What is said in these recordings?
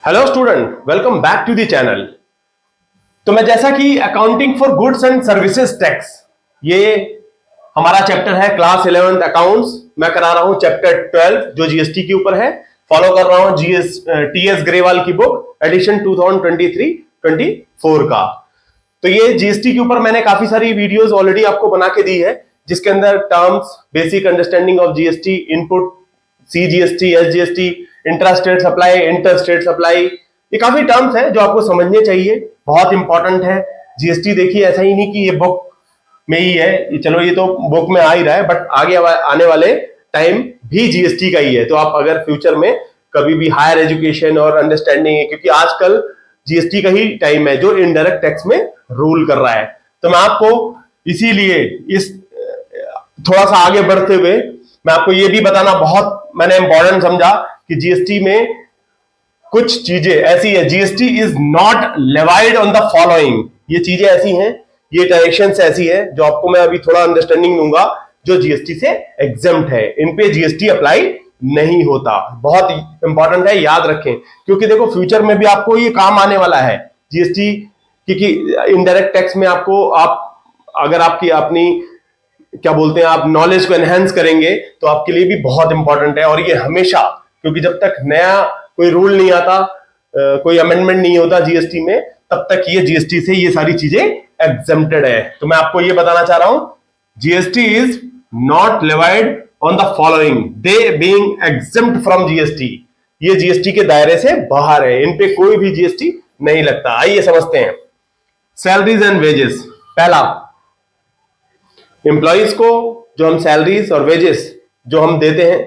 Hello student, welcome back to the channel. तो मैं जैसा कि accounting for goods and services tax, ये हमारा चैप्टर है क्लास 11th अकाउंट्स। मैं करा रहा हूं चैप्टर 12 जो जीएसटी के ऊपर है। फॉलो कर रहा हूं टीएस ग्रेवाल की बुक एडिशन 2023-24 का। तो ये जीएसटी के ऊपर मैंने काफी सारी वीडियोस ऑलरेडी आपको बना के दी है, जिसके अंदर terms, basic understanding of GST, input, CGST, SGST, intra state supply, inter state supply, ये काफी टर्म्स हैं जो आपको समझने चाहिए, बहुत इंपॉर्टेंट है। जीएसटी देखिए ऐसा ही नहीं कि ये बुक में ही है, चलो ये तो बुक में आ ही रहा है, बट आगे आने वाले टाइम भी जीएसटी का ही है। तो आप अगर फ्यूचर में कभी भी हायर एजुकेशन और अंडरस्टैंडिंग है, क्योंकि आजकल जीएसटी का ही टाइम है जो इनडायरेक्ट टैक्स में रूल कर रहा है। तो मैं आपको इसीलिए इस थोड़ा सा आगे बढ़ते हुए मैं आपको ये भी बताना बहुत मैंने इंपॉर्टेंट समझा कि जीएसटी में कुछ चीजें ऐसी है, GST is not levied on the following. ये चीजें ऐसी हैं, ये डायरेक्शंस ऐसी है जो आपको मैं अभी थोड़ा अंडरस्टैंडिंग दूंगा, जो जीएसटी से एग्जेम्प्ट है, इन पे जीएसटी अप्लाई नहीं होता। बहुत इंपॉर्टेंट है, याद रखें, क्योंकि देखो फ्यूचर में भी आपको ये काम आने वाला है जीएसटी, क्योंकि इनडायरेक्ट टैक्स में आपको अगर आपकी अपनी क्या बोलते हैं आप नॉलेज को एनहेंस करेंगे तो आपके लिए भी बहुत इंपॉर्टेंट है। और ये हमेशा, क्योंकि जब तक नया कोई रूल नहीं आता, कोई अमेंडमेंट नहीं होता जीएसटी में, तब तक ये जीएसटी से ये सारी चीजें एग्जेम्प्टेड है। तो मैं आपको ये बताना चाह रहा हूं, GST is not levied on the following, they being exempt from GST. ये जीएसटी के दायरे से बाहर है, इन पे कोई भी जीएसटी नहीं लगता। आइए समझते हैं। सैलरीज एंड वेजेस, पहला, एम्प्लॉइज को जो हम सैलरीज और वेजेस जो हम देते हैं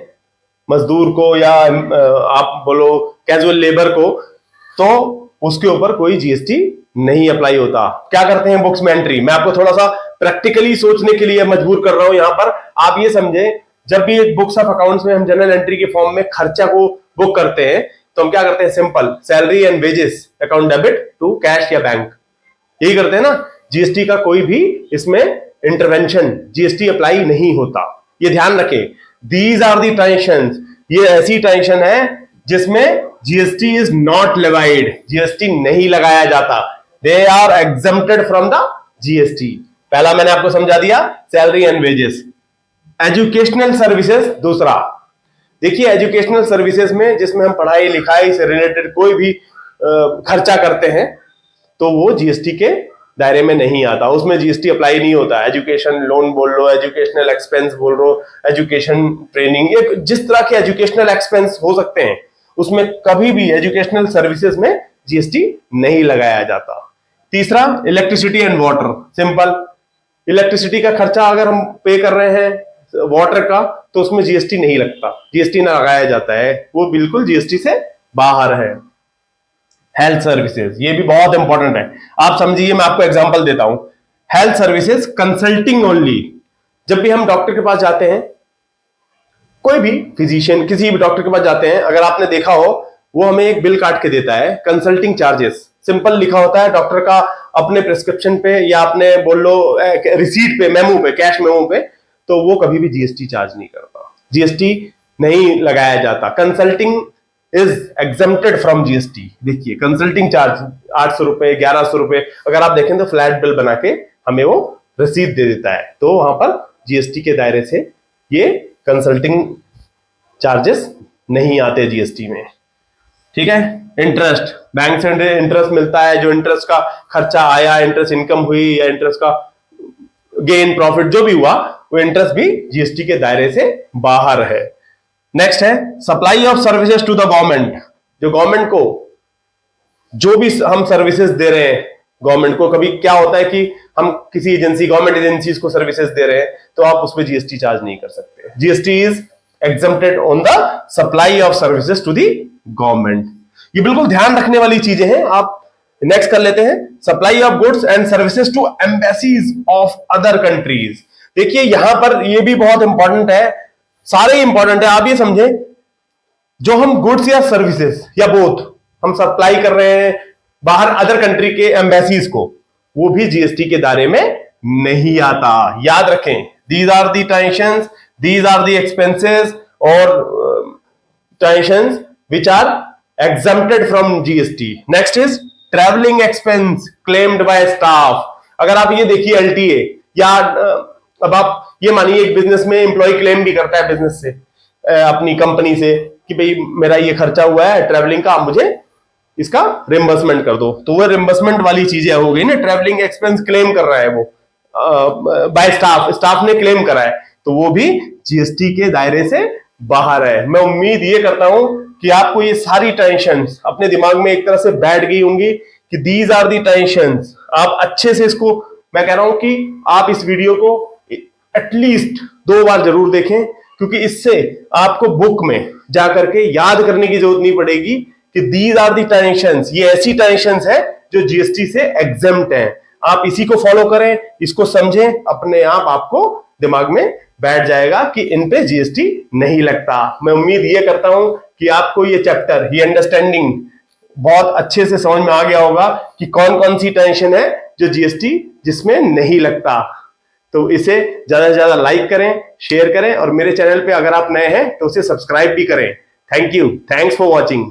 मजदूर को या आप बोलो कैजुअल लेबर को, तो उसके ऊपर कोई जीएसटी नहीं अप्लाई होता। क्या करते हैं बुक्स में एंट्री, मैं आपको थोड़ा सा प्रैक्टिकली सोचने के लिए मजबूर कर रहा हूं यहां पर। आप ये समझें, जब भी एक बुक्स ऑफ अकाउंट्स में हम जनरल एंट्री के फॉर्म में खर्चा को बुक करते हैं, तो हम क्या करते हैं, simple salary and wages account debit to cash या बैंक, यही करते हैं ना। जीएसटी का कोई भी इसमें इंटरवेंशन, जीएसटी अप्लाई नहीं होता, ये ध्यान रखें। दीज आर दी ट्रांजेक्शंस, ये ऐसी ट्रांजेक्शन है जिसमें GST is not levied, GST नहीं लगाया जाता, they are exempted from the GST. पहला मैंने आपको समझा दिया, salary and wages. Educational services दूसरा, देखिए एजुकेशनल सर्विसेज में जिसमें हम पढ़ाई लिखाई से रिलेटेड कोई भी खर्चा करते हैं, तो वो जीएसटी के दायरे में नहीं आता, उसमें जीएसटी अप्लाई नहीं होता। एजुकेशन लोन बोल लो, एजुकेशनल एक्सपेंस बोल लो, एजुकेशन ट्रेनिंग, ये जिस तरह के एजुकेशनल एक्सपेंस हो सकते हैं, उसमें कभी भी एजुकेशनल सर्विसेज में जीएसटी नहीं लगाया जाता। तीसरा, electricity and water, simple, electricity का खर्चा अगर हम पे कर रहे हैं वाटर का, तो उसमें जीएसटी नहीं लगता, जीएसटी ना लगाया जाता है, वो बिल्कुल जीएसटी से बाहर है। हेल्थ सर्विसेज, ये भी बहुत इंपॉर्टेंट है, आप समझिए, मैं आपको एग्जांपल देता हूं। हेल्थ सर्विसेज कंसल्टिंग ओनली, जब भी हम डॉक्टर के पास जाते हैं, कोई भी फिजिशियन किसी भी डॉक्टर के पास जाते हैं, अगर आपने देखा हो, वो हमें एक बिल काट के देता है, कंसल्टिंग चार्जेस, सिंपल लिखा होता है डॉक्टर का अपने प्रिस्क्रिप्शन पे या अपने बोल लो रिसीट पे, मेमो पे, कैश मेमो पे, तो वो कभी भी जीएसटी चार्ज नहीं करता, जीएसटी नहीं लगाया जाता। Consulting is exempted from GST. देखिए कंसल्टिंग चार्ज 800 रुपए, 1100 रुपए, अगर आप देखें तो फ्लैट बिल बना के हमें वो रसीद दे देता है, तो वहां पर जीएसटी के दायरे से ये कंसल्टिंग चार्जेस नहीं आते जीएसटी में, ठीक है। इंटरेस्ट, बैंक से इंटरेस्ट मिलता है, जो इंटरेस्ट का खर्चा आया, इंटरेस्ट इनकम हुई या इंटरेस्ट का गेन प्रॉफिट जो भी हुआ, वो इंटरेस्ट भी जीएसटी के दायरे से बाहर है। नेक्स्ट है supply of services to the government, जो गवर्नमेंट को जो भी हम सर्विसेज दे रहे हैं, गवर्नमेंट को कभी क्या होता है कि हम किसी एजेंसी, गवर्नमेंट एजेंसीज को सर्विसेज दे रहे हैं, तो आप उसमें जीएसटी चार्ज नहीं कर सकते। GST is exempted on the supply of services to the government. ये बिल्कुल ध्यान रखने वाली चीजें हैं। आप नेक्स्ट कर लेते हैं, supply of goods and services to embassies of other countries. देखिए यहां पर ये भी बहुत इंपॉर्टेंट है, सारे इंपॉर्टेंट है, आप ये समझे, जो हम गुड्स या सर्विसेज या बोथ हम सप्लाई कर रहे हैं बाहर अदर कंट्री के एम्बेसीज को, वो भी जीएसटी के दायरे में नहीं आता। याद रखें, these are the transactions, these are the expenses और transactions which are exempted from GST. Next is traveling expense claimed by staff. अगर आप ये देखिए LTA या अब आप ये मानिए एक बिजनेस में एम्प्लॉय क्लेम भी करता है बिजनेस से, अपनी कंपनी से, कि भाई मेरा ये खर्चा हुआ है ट्रैवलिंग का, आप मुझे इसका रिम्बर्समेंट कर दो, तो वो रिम्बर्समेंट वाली चीजें हो गई ना। ट्रैवलिंग एक्सपेंस क्लेम कर रहा है वो बाय स्टाफ ने क्लेम करा है, तो वो भी जीएसटी के दायरे से बाहर है। मैं उम्मीद ये करता हूं कि आपको ये सारी टेंशंस अपने दिमाग में एक तरह से बैठ गई होंगी कि दीज आर दी टेंशंस। आप अच्छे से इसको, मैं कह रहा हूं कि आप इस वीडियो को एटलीस्ट 2 बार जरूर देखें, क्योंकि इससे आपको बुक में जाकर के याद करने की जरूरत नहीं पड़ेगी कि दीज आर दी टेंशंस, ये ऐसी टेंशंस है जो जीएसटी से एग्जेम्प्ट है। आप इसी को फॉलो करें, इसको समझें, अपने आप आपको दिमाग में बैठ जाएगा कि इन पे जीएसटी नहीं लगता। मैं उम्मीद ये करता हूं कि आपको ये चैप्टर, ये अंडरस्टैंडिंग बहुत अच्छे से समझ में आ गया होगा कि कौन कौन सी टेंशन है जो जीएसटी जिसमें नहीं लगता। तो इसे ज्यादा से ज्यादा लाइक करें, शेयर करें, और मेरे चैनल पे अगर आप नए हैं तो उसे सब्सक्राइब भी करें। Thank you, thanks for watching.